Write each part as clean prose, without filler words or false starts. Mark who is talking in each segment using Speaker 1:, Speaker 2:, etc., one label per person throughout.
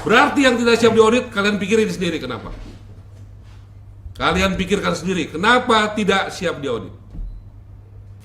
Speaker 1: Berarti yang tidak siap diaudit, kalian pikirin sendiri kenapa. Kalian pikirkan sendiri, kenapa tidak siap diaudit.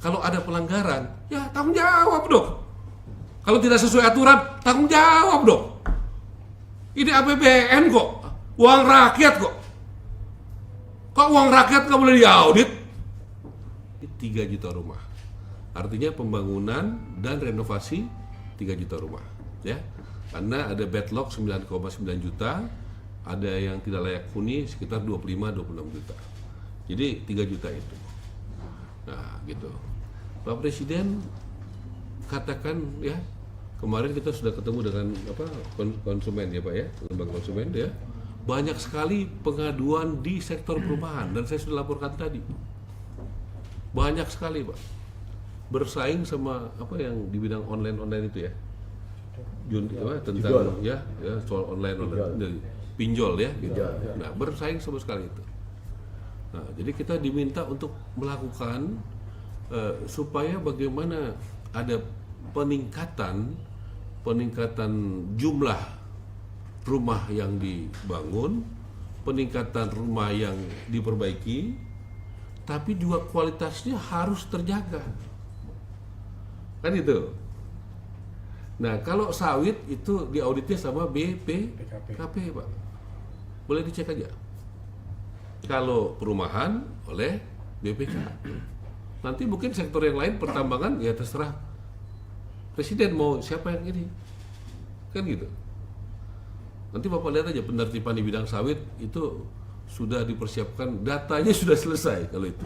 Speaker 1: Kalau ada pelanggaran, ya tanggung jawab dong. Kalau tidak sesuai aturan, tanggung jawab dong. Ini APBN kok, uang rakyat kok. Kok uang rakyat nggak boleh diaudit? 3 juta rumah. Artinya pembangunan dan renovasi 3 juta rumah. Ya, karena ada backlog 9,9 juta, ada yang tidak layak huni sekitar 25-26 juta. Jadi 3 juta itu. Nah, gitu. Pak Presiden katakan ya, kemarin kita sudah ketemu dengan konsumen ya Pak ya, lembaga konsumen ya. Banyak sekali pengaduan di sektor perumahan dan saya sudah laporkan tadi. Banyak sekali Pak. Bersaing sama apa yang di bidang online itu ya. Tentang ya soal online pinjol ya gitu. Nah, bersaing sama sekali itu. Nah, jadi kita diminta untuk melakukan supaya bagaimana ada peningkatan jumlah rumah yang dibangun, peningkatan rumah yang diperbaiki, tapi juga kualitasnya harus terjaga. Kan itu. Nah, kalau sawit itu diauditnya sama BPKP, Pak. Boleh dicek aja. Kalau perumahan oleh BPK. Nanti mungkin sektor yang lain pertambangan ya terserah Presiden mau siapa yang ini. Kan gitu. Nanti Bapak lihat aja penertiban di bidang sawit itu sudah dipersiapkan, datanya sudah selesai kalau itu.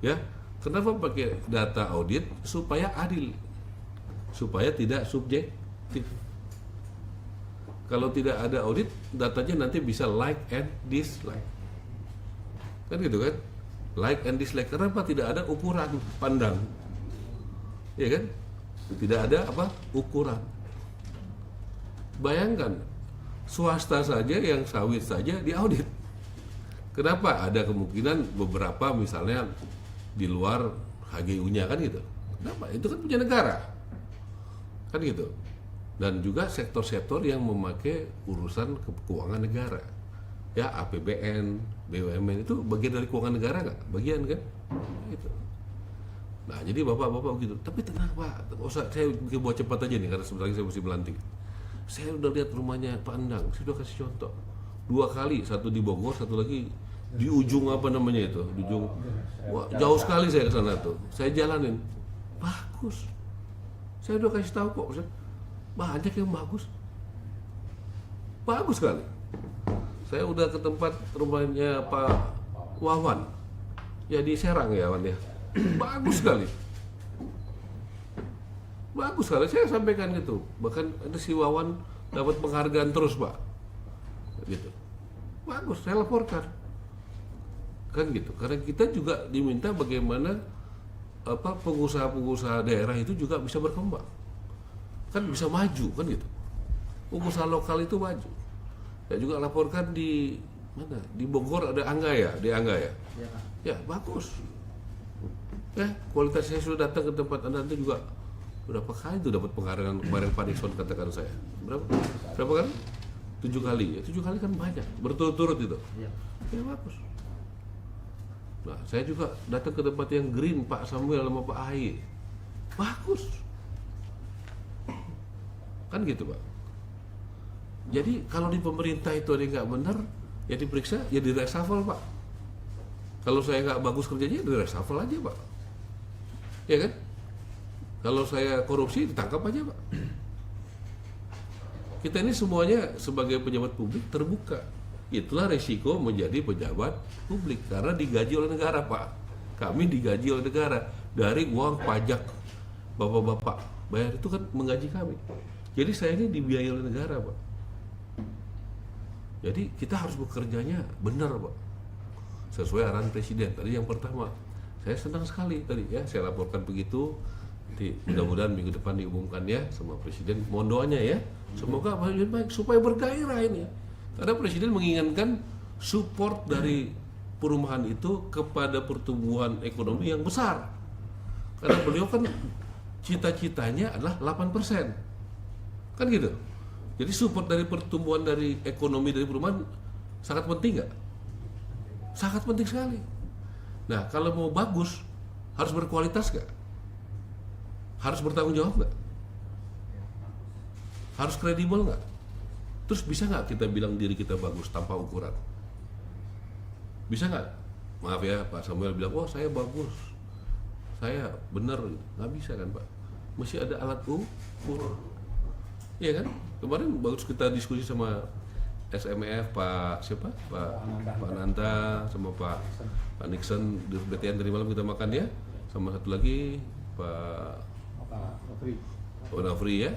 Speaker 1: Ya, kenapa pakai data audit? Supaya adil, supaya tidak subjektif. Kalau tidak ada audit, datanya nanti bisa like and dislike. Kan gitu kan? Like and dislike. Kenapa tidak ada ukuran pandang? Ya kan? Tidak ada ukuran. Bayangkan, swasta saja yang sawit saja diaudit. Kenapa? Ada kemungkinan beberapa misalnya di luar HGU-nya kan gitu. Kenapa? Itu kan punya negara. Kan gitu. Dan juga sektor-sektor yang memakai urusan keuangan negara. Ya, APBN, BUMN itu bagian dari keuangan negara nggak? Bagian kan? Gitu. Nah, jadi bapak-bapak begitu. Tapi tenang Pak, saya bikin buat cepat aja nih karena sebentar lagi saya mesti melantik. Saya udah lihat rumahnya Pak Endang, saya udah kasih contoh. 2 kali, satu di Bogor, satu lagi di ujung apa namanya itu, di ujung. Wah, jauh sekali saya ke sana tuh. Saya jalanin. Bagus. Saya udah kasih tahu kok, banyak yang bagus. Bagus sekali. Saya udah ke tempat rumahnya Pak Wawan. Ya di Serang ya Wan ya. Bagus sekali. Bagus sekali, saya sampaikan gitu. Bahkan ada si Wawan dapat penghargaan terus Pak. Gitu. Bagus, saya laporkan. Kan gitu. Karena kita juga diminta bagaimana pengusaha-pengusaha daerah itu juga bisa berkembang. Kan bisa maju kan gitu. Pengusaha lokal itu maju. Saya juga laporkan di mana? Di Bogor ada Angga ya, di Angga ya. Ya, bagus. Ya, kualitas saya sudah datang ke tempat Anda itu juga berapa kali itu dapat penghargaan kemarin Pak Nixon katakan saya. Berapa kali? 7 kali. Ya, 7 kali kan banyak, berturut-turut itu. Ya, bagus. Nah, saya juga datang ke tempat yang green Pak Samuel sama Pak Ahy. Bagus. Kan gitu Pak. Jadi kalau di pemerintah itu ada yang nggak benar, ya diperiksa, ya di reshuffle Pak. Kalau saya nggak bagus kerjanya, di reshuffle aja Pak. Ya kan? Kalau saya korupsi, ditangkap aja Pak. Kita ini semuanya sebagai pejabat publik terbuka. Itulah resiko menjadi pejabat publik karena digaji oleh negara Pak. Kami digaji oleh negara dari uang pajak bapak-bapak bayar itu kan menggaji kami. Jadi saya ini dibiayai oleh negara Pak. Jadi kita harus bekerjanya benar Pak, sesuai arahan Presiden. Tadi yang pertama, saya senang sekali tadi ya, saya laporkan begitu. Mudah-mudahan minggu depan diumumkan ya sama Presiden. Mohon doanya ya, semoga baik supaya bergairah ini. Karena Presiden menginginkan support dari perumahan itu kepada pertumbuhan ekonomi yang besar. Karena beliau kan cita-citanya adalah 8%. Kan gitu. Jadi support dari pertumbuhan dari ekonomi dari perumahan sangat penting nggak? Sangat penting sekali. Nah, kalau mau bagus harus berkualitas nggak? Harus bertanggung jawab nggak? Harus kredibel nggak? Terus bisa nggak kita bilang diri kita bagus tanpa ukuran? Bisa nggak? Maaf ya, Pak Samuel bilang, oh saya bagus, saya benar, nggak bisa kan Pak? Mesti ada alat ukur, iya kan? Kemarin bagus kita diskusi sama SMF Pak siapa? Pak Nanta sama Pak Nixon di BTN dari malam kita makan ya, sama satu lagi Pak Nafri ya.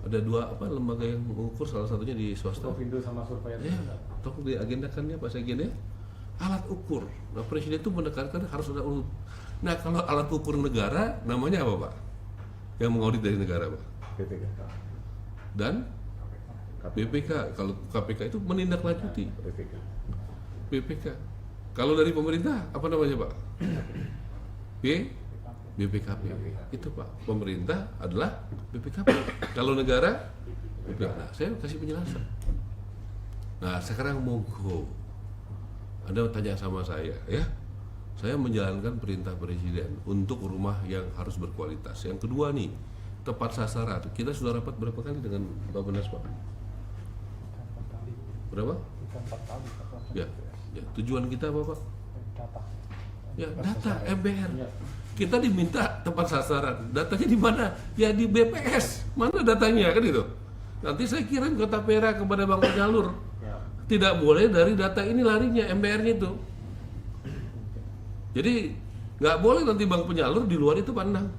Speaker 1: Ada 2 lembaga yang mengukur, salah satunya di swasta.
Speaker 2: Provindo sama Survei.
Speaker 1: Ya, tolong diagendakan ya Pak Sekjen ya. Alat ukur. Nah, Presiden itu menekankan harus ada urut. Nah, kalau alat ukur negara namanya apa Pak? Yang mengaudit dari negara Pak?
Speaker 2: BPK.
Speaker 1: Dan BPK. Kalau KPK itu menindaklanjuti. BPK. Kalau dari pemerintah apa namanya Pak? BPKP. Itu Pak. Pemerintah adalah BPKP. Kalau negara, BPK. Nah, saya kasih penjelasan. Nah, sekarang monggo. Anda tanya sama saya, ya. Saya menjalankan perintah Presiden untuk rumah yang harus berkualitas. Yang kedua nih, tepat sasaran. Kita sudah rapat berapa kali dengan Bappenas Pak? Berapa?
Speaker 2: 4 kali.
Speaker 1: Ya. Tujuan kita apa Pak?
Speaker 2: Data.
Speaker 1: Ya, data MBR. Kita diminta tepat sasaran. Datanya di mana? Ya di BPS. Mana datanya kan itu? Nanti saya kirim ke Tapera kepada Bank Penyalur. Tidak boleh dari data ini larinya MBR-nya itu. Jadi nggak boleh nanti Bank Penyalur di luar itu pandang.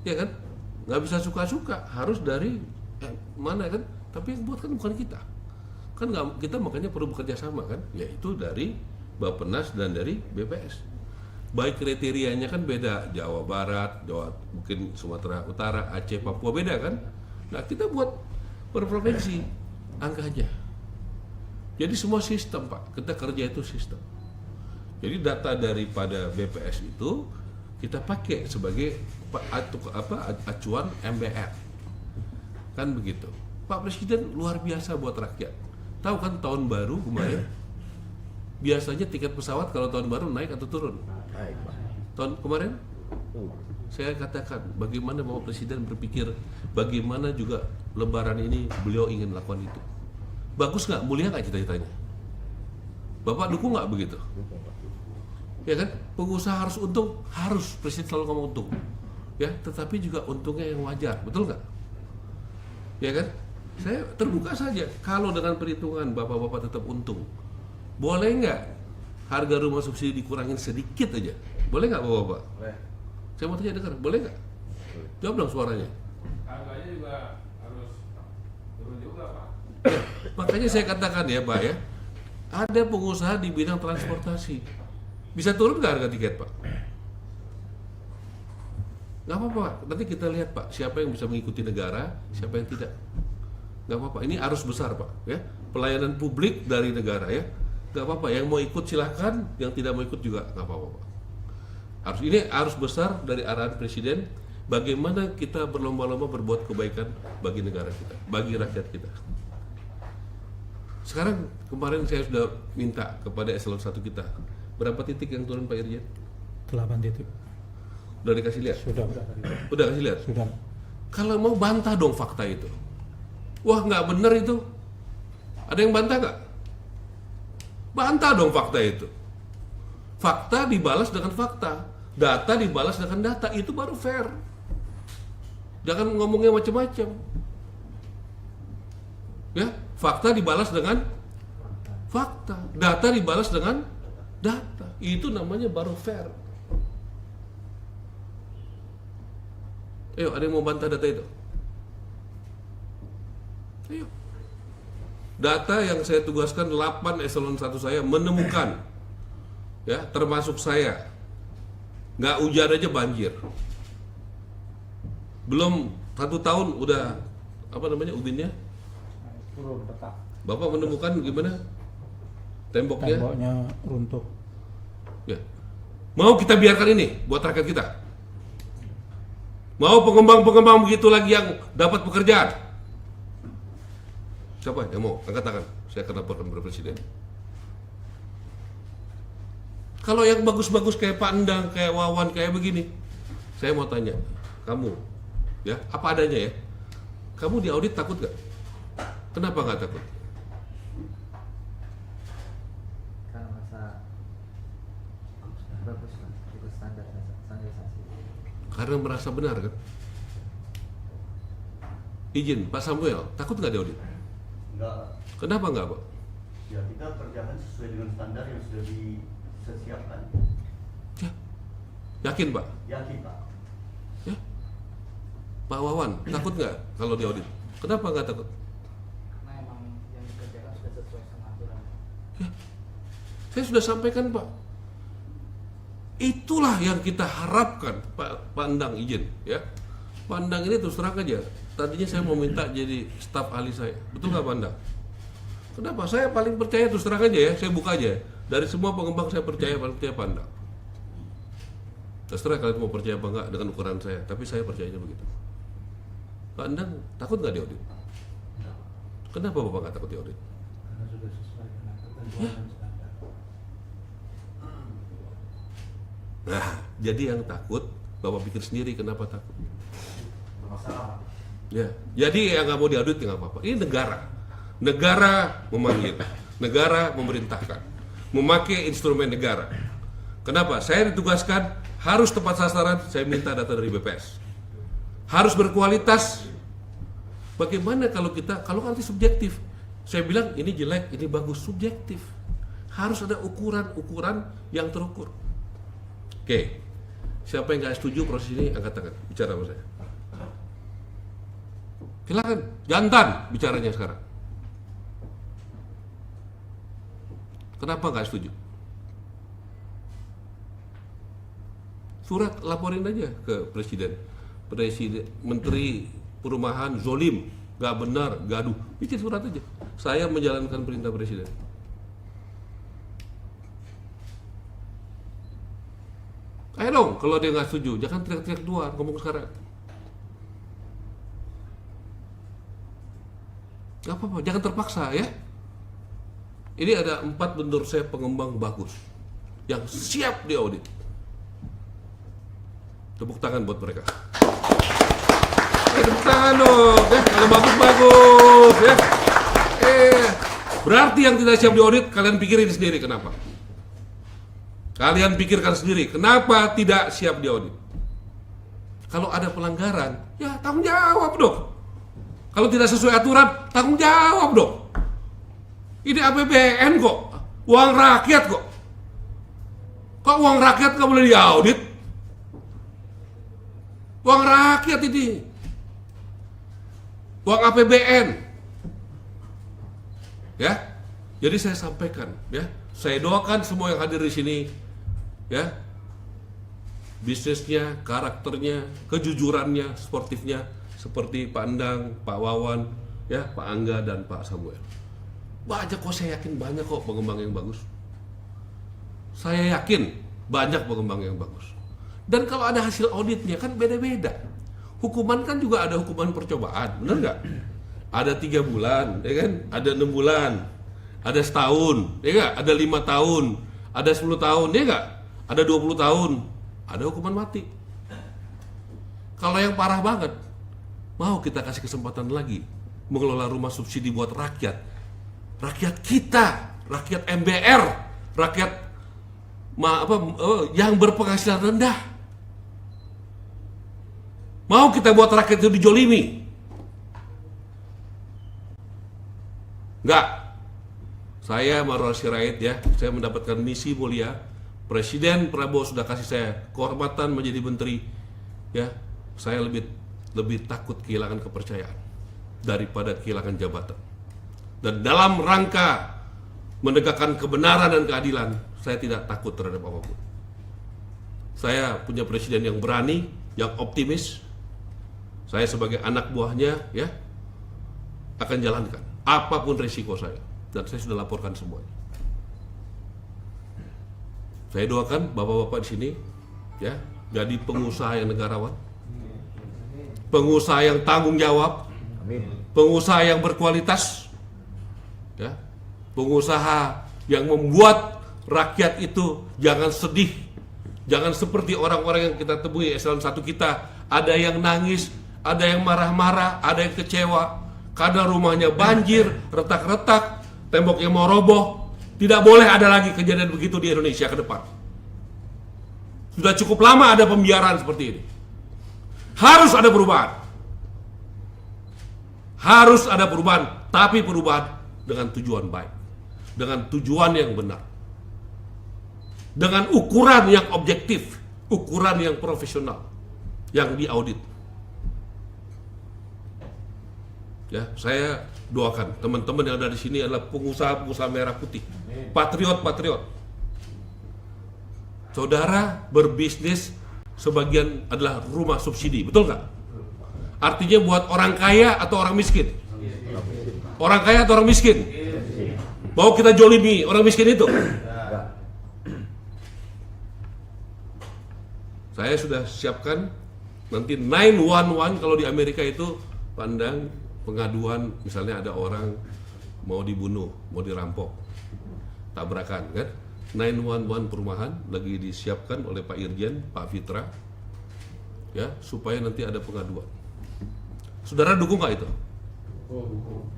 Speaker 1: Ya kan? Nggak bisa suka-suka. Harus dari mana kan? Tapi yang buat kan bukan kita. Kan nggak, kita makanya perlu bekerja sama kan? Yaitu dari Bappenas dan dari BPS. Baik kriterianya kan beda, Jawa Barat, Jawa mungkin Sumatera Utara, Aceh, Papua beda kan. Nah kita buat per provinsi angkanya. Jadi semua sistem Pak, kita kerja itu sistem. Jadi data daripada BPS itu kita pakai sebagai acuan MBR, kan begitu. Pak Presiden luar biasa buat rakyat. Tahu kan tahun baru kemarin, biasanya tiket pesawat kalau tahun baru naik atau turun?
Speaker 3: Naik, Pak.
Speaker 1: Tahun kemarin saya katakan bagaimana Bapak Presiden berpikir, bagaimana juga Lebaran ini beliau ingin lakukan itu. Bagus nggak, mulia nggak cita-citanya? Bapak dukung nggak begitu? Ya kan, pengusaha harus untung, harus Presiden selalu ngomong untung. Ya, tetapi juga untungnya yang wajar, betul nggak? Ya kan, saya terbuka saja. Kalau dengan perhitungan bapak-bapak tetap untung, boleh nggak harga rumah subsidi dikurangin sedikit aja? Boleh nggak bapak-bapak?
Speaker 3: Boleh.
Speaker 1: Saya mau tanya dengar, boleh nggak? Jawab dong suaranya.
Speaker 4: Harganya juga harus turun juga Pak.
Speaker 1: Ya, makanya saya katakan ya Pak ya, ada pengusaha di bidang transportasi, bisa turun nggak harga tiket Pak? Nggak apa-apa, nanti kita lihat Pak, siapa yang bisa mengikuti negara, siapa yang tidak. Nggak apa-apa, ini arus besar Pak ya, pelayanan publik dari negara ya. Nggak apa-apa, yang mau ikut silahkan, yang tidak mau ikut juga nggak apa-apa Pak. Ini arus besar dari arahan Presiden, bagaimana kita berlomba-lomba berbuat kebaikan bagi negara kita, bagi rakyat kita. Sekarang kemarin saya sudah minta kepada eselon 1 kita, berapa titik yang turun Pak Irjen?
Speaker 5: 8 titik.
Speaker 1: Udah dikasih lihat?
Speaker 5: Sudah.
Speaker 1: Udah kasih lihat?
Speaker 5: Sudah.
Speaker 1: Kalau mau bantah dong fakta itu. Wah nggak bener itu. Ada yang bantah nggak? Bantah dong fakta itu. Fakta dibalas dengan fakta, data dibalas dengan data, itu baru fair. Jangan ngomongnya macam-macam. Ya, fakta dibalas dengan fakta, data dibalas dengan data. Itu namanya baru fair. Ayo, ada yang mau bantah data itu? Ayo. Data yang saya tugaskan 8 eselon 1 saya menemukan, ya termasuk saya, nggak hujan aja banjir. Belum 1 tahun udah apa namanya ubinnya?
Speaker 2: Turun tetap.
Speaker 1: Bapak menemukan gimana? Temboknya
Speaker 5: runtuh.
Speaker 1: ya. Mau kita biarkan ini buat rakyat kita? Mau pengembang-pengembang begitu lagi yang dapat pekerjaan? Siapa yang mau angkat tangan? Saya akan laporkan kepada Presiden. Kalau yang bagus-bagus kayak Pak Endang, kayak Wawan, kayak begini, saya mau tanya, kamu, ya apa adanya ya, kamu diaudit takut gak? Kenapa nggak takut?
Speaker 3: Karena masa bagus lah, ikut standarisasi.
Speaker 1: Karena merasa benar kan? Izin, Pak Samuel, takut nggak diaudit?
Speaker 6: Enggak,
Speaker 1: Kenapa nggak, Pak?
Speaker 6: ya kita kerjakan sesuai dengan standar yang sudah disiapkan.
Speaker 1: Ya, yakin Pak?
Speaker 6: Yakin Pak.
Speaker 1: Ya, Pak Wawan, takut nggak kalau diaudit? Kenapa nggak takut?
Speaker 3: Karena emang yang dikerjakan sudah sesuai sama aturan.
Speaker 1: Ya, saya sudah sampaikan Pak. Itulah yang kita harapkan, Pak Endang izin, ya. Pak Endang ini terus terang aja. Tadinya saya mau minta jadi staf ahli saya, betul nggak Pak Endang? Kenapa? Saya paling percaya terus terang aja ya, saya buka aja. Dari semua pengembang saya percaya paling percaya Pak Endang. Terserah kalian mau percaya apa enggak dengan ukuran saya, tapi saya percayanya begitu. Pak Endang takut nggak diaudit? Kenapa Bapak nggak takut diaudit?
Speaker 2: Karena sudah sesuai dengan ketentuan dan standar.
Speaker 1: Nah, jadi yang takut, Bapak pikir sendiri kenapa takut.
Speaker 6: Bermasalah.
Speaker 1: Ya, jadi yang nggak mau diaudit ya nggak apa-apa. Ini negara memanggil, negara memerintahkan, memakai instrumen negara. Kenapa? Saya ditugaskan harus tepat sasaran. Saya minta data dari BPS. Harus berkualitas. Bagaimana kalau nanti subjektif? Saya bilang ini jelek, ini bagus, subjektif. Harus ada ukuran yang terukur. Oke, siapa yang nggak setuju proses ini angkat tangan, bicara sama saya. Silakan, jantan bicaranya sekarang. Kenapa nggak setuju? Surat laporin aja ke Presiden. Menteri Perumahan zolim, nggak benar, gaduh. Bikin surat aja. Saya menjalankan perintah Presiden. Ayo dong, kalau dia nggak setuju, jangan teriak-teriak keluar, ngomong sekarang. Gak apa-apa, jangan terpaksa ya. Ini ada 4 menurut saya pengembang bagus yang siap diaudit. Tepuk tangan buat mereka. Tepuk tangan dong, ya. Kalau bagus-bagus ya. Berarti yang tidak siap diaudit, kalian pikirin sendiri kenapa. Kalian pikirkan sendiri kenapa tidak siap diaudit. Kalau ada pelanggaran, ya tanggung jawab dong. Kalau tidak sesuai aturan, tanggung jawab dong. Ini APBN kok, uang rakyat kok. Kok uang rakyat nggak boleh diaudit? Uang rakyat ini, uang APBN, ya. Jadi saya sampaikan, ya. Saya doakan semua yang hadir di sini, ya. Bisnisnya, karakternya, kejujurannya, sportifnya. Seperti Pak Endang, Pak Wawan, ya, Pak Angga dan Pak Samuel. Banyak kok, saya yakin banyak kok pengembang yang bagus. Saya yakin banyak pengembang yang bagus. Dan kalau ada hasil auditnya kan beda-beda. Hukuman kan juga ada hukuman percobaan, benar nggak? Ada 3 bulan, ya kan? Ada 6 bulan, ada setahun, ya nggak? Ada 5 tahun, ada 10 tahun, ya nggak? Ada 20 tahun, ada hukuman mati. Kalau yang parah banget, mau kita kasih kesempatan lagi mengelola rumah subsidi buat rakyat kita, rakyat MBR, rakyat yang berpenghasilan rendah. Mau kita buat rakyat itu dijolimi? Enggak. Saya Marwar Sirait, ya, saya mendapatkan misi mulia. Presiden Prabowo sudah kasih saya kehormatan menjadi menteri, ya. Saya lebih takut kehilangan kepercayaan daripada kehilangan jabatan. Dan dalam rangka menegakkan kebenaran dan keadilan, saya tidak takut terhadap apapun. Saya punya presiden yang berani, yang optimis. Saya sebagai anak buahnya, ya, akan jalankan apapun risiko saya, dan saya sudah laporkan semuanya. Saya doakan bapak-bapak di sini, ya, jadi pengusaha yang negarawan, pengusaha yang tanggung jawab, pengusaha yang berkualitas, Ya, pengusaha yang membuat rakyat itu jangan sedih, jangan seperti orang-orang yang kita temui eselon 1 kita, ada yang nangis, ada yang marah-marah, ada yang kecewa karena rumahnya banjir, retak-retak, temboknya mau roboh. Tidak boleh ada lagi kejadian begitu di Indonesia ke depan. Sudah cukup lama ada pembiaran seperti ini. Harus ada perubahan. Harus ada perubahan, tapi perubahan dengan tujuan baik, dengan tujuan yang benar, dengan ukuran yang objektif, ukuran yang profesional, yang diaudit. Ya, saya doakan teman-teman yang ada di sini adalah pengusaha-pengusaha merah putih, patriot-patriot. Saudara berbisnis sebagian adalah rumah subsidi, betul nggak? Artinya buat orang kaya atau orang miskin? Orang kaya atau orang miskin? Mau kita jolimi orang miskin itu? Saya sudah siapkan nanti 911 kalau di Amerika itu pandang pengaduan, misalnya ada orang mau dibunuh, mau dirampok, tabrakan kan? 911 perumahan lagi disiapkan oleh Pak Irjen, Pak Fitra, ya, supaya nanti ada pengaduan. Saudara dukung nggak itu?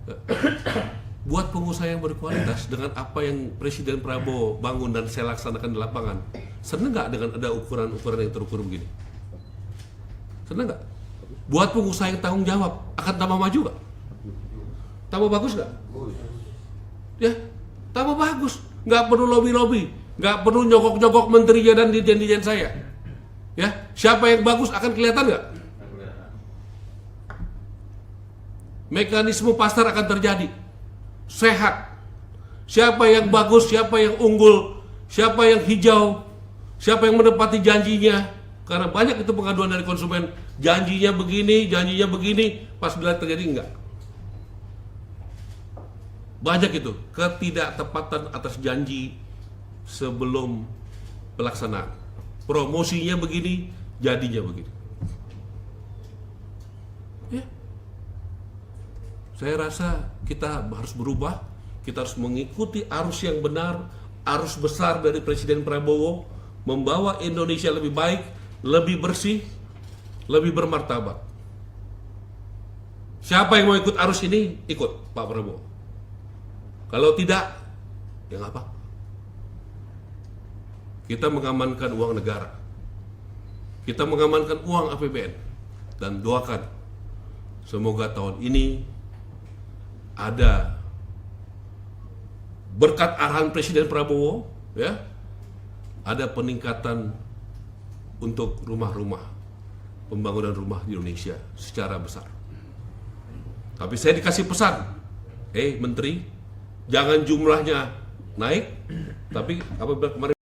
Speaker 1: Ya. Buat pengusaha yang berkualitas dengan apa yang Presiden Prabowo bangun dan saya laksanakan di lapangan, seneng nggak dengan ada ukuran-ukuran yang terukur begini? Seneng nggak? Buat pengusaha yang tanggung jawab akan tambah maju nggak? Tambah bagus nggak? Ya, tambah bagus. Nggak perlu lobby-lobby, nggak perlu nyogok-nyogok menterinya dan dirjen-dirjen saya. Ya, siapa yang bagus akan kelihatan nggak? Mekanisme pasar akan terjadi, sehat. Siapa yang bagus, siapa yang unggul, siapa yang hijau, siapa yang menepati janjinya. Karena banyak itu pengaduan dari konsumen, janjinya begini, pas bila terjadi enggak. Banyak itu ketidaktepatan atas janji sebelum pelaksanaan. Promosinya begini, jadinya begini. Ya. Saya rasa kita harus berubah, kita harus mengikuti arus yang benar, arus besar dari Presiden Prabowo, membawa Indonesia lebih baik, lebih bersih, lebih bermartabat. Siapa yang mau ikut arus ini, ikut Pak Prabowo. Kalau tidak, ya nggak apa. Kita mengamankan uang negara, kita mengamankan uang APBN, dan doakan semoga tahun ini ada berkat arahan Presiden Prabowo, ya, ada peningkatan untuk rumah-rumah, pembangunan rumah di Indonesia secara besar. Tapi saya dikasih pesan, Menteri, jangan jumlahnya naik, tapi apabila kemarin